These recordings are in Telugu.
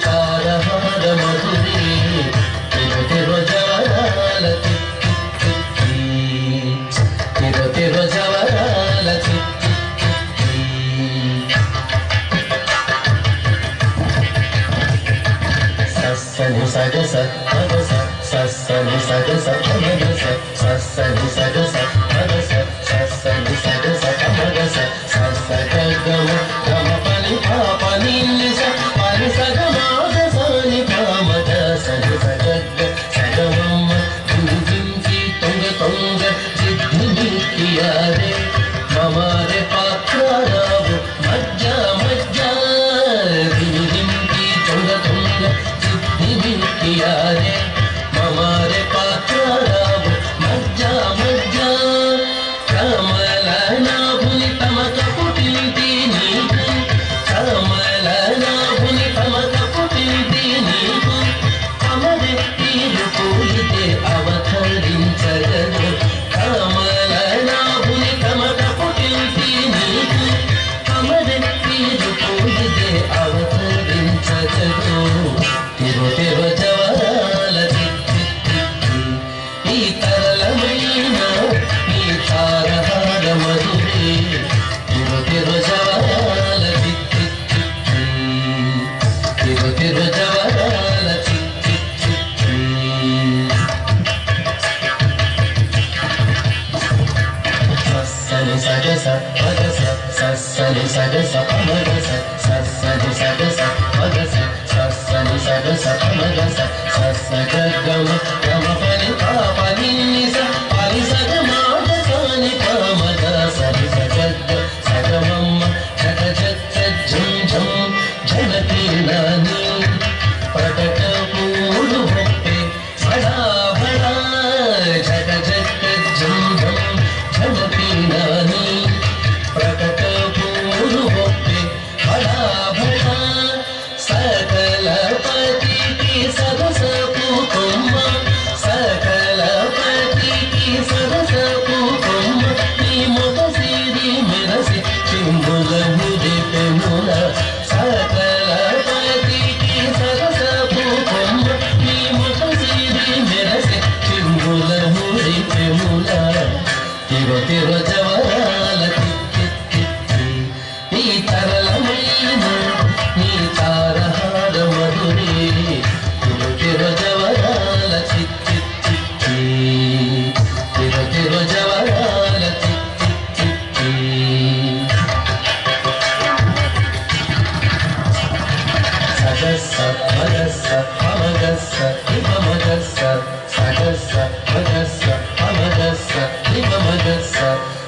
తారహార మధురే తిరు జవరాల తిరు జవరాల సస్సని సగస మగస సస్సని సగస మగస సస్సని సగస మగస సస్సని సగస మగస సస్స గమ గమ పని పాప నిలిస పని సగమాగ సని పామగ సని సగగ సగమమ్మ జించి తొంగ తొంగ సిద్ధి నిత్యారే మమారే పాత్రారావు మజ్జ మజ్జ జించి తొంగ తొంగ यारे ममारे पात्राराव मज्जा मज्जा कमलना भुनि तमक पुटिंति नीकु कमलना भुनि तमक पुटिंति नीकु कमरे तीरु पूलिते अवतरिंचगनु कमलना भुनि तमक पुटिंति नीकु कमरे तीरु पूलिते अवतरिंचगनु तिरु तिरु జవరాల ఈ తరళమైన ఈ తారహార మధురే తిరు తిరు జవరాల తిరు తిరు జవరాల సస్సని సగస మగస సస్సని సగస మగస సస్సని సగస మగస సస్సని సగస మగస సస్స గమ గమ పని పాప నిలిస పని సగమాగ సని పామగ సని సగగ సగమమ్మ జగ జగ ఝం ఝం జనకి నాని ప్రకట పూలు హొప్పే బడా బడా జగ జగ ఝం ఝం జనకి నాని ప్రకట పూలు హొప్పే బడా బడా सकल पति की सरस कुकुम्ब सकल पति की सरस कुकुम्ब नी मुख सिरी मेरसे चिंबुल मुझे पे मुला सकल पति की सरस कुकुम्ब नी मुख सिरी मेरसे चिंबुल मुझे पे मुला तिरु तिरु जवराल ఈ తరళమైన నీ తారహార మధురే తిరు తిరు జవరాల తిరు తిరు జవరాల సగస్స మగస్స అమగస్స ఇమగస్స సగస్స మగస్స అమగస్స ఇమగస్స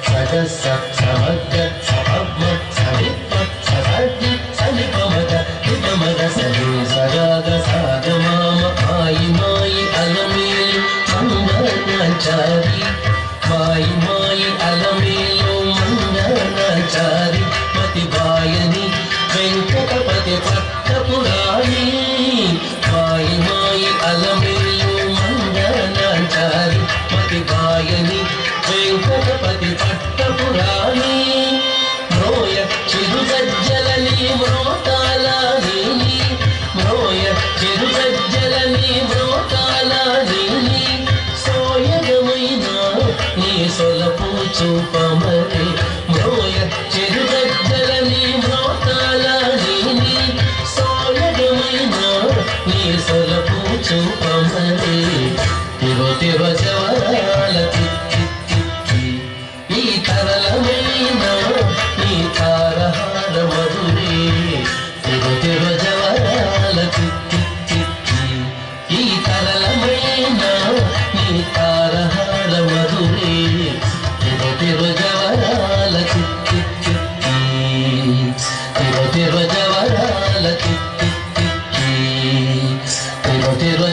సగస్స సమగ్గ సమగ్మ సమిత్మ ససగ్గి సనిపమగ ఇమగ సని సగాగ సాగమామ మాయి మాయి అలమేలు మంగళాచారి మాయి మాయి అలమేలు మంగళాచారి మతి బాయని వెంకటపతి పట్టపురాణి మాయి మాయి అలమేలు మంగళాచారి మతి బాయని వెంకటపతి పట్టపురాణి మ్రోయ చిరు సజ్జలని మ్రోతాలని మ్రోయ చిరు సజ్జలని మ్రోతాలని సోయగమైన నీ సొలపు చూపమరే మ్రోయ చిరు సజ్జలని మ్రోతాలని సోయగమైన నీ సొలపు చూపమరే తిరు తిరు జవరాల ఈ తరళమైన నీ తారహార మధురే తిరు తిరు జవరాల ఈ తరళమైన నీ తారహార మధురే తిరు తిరు జవరాల తిరు తిరు జవరాల తిరు తిరు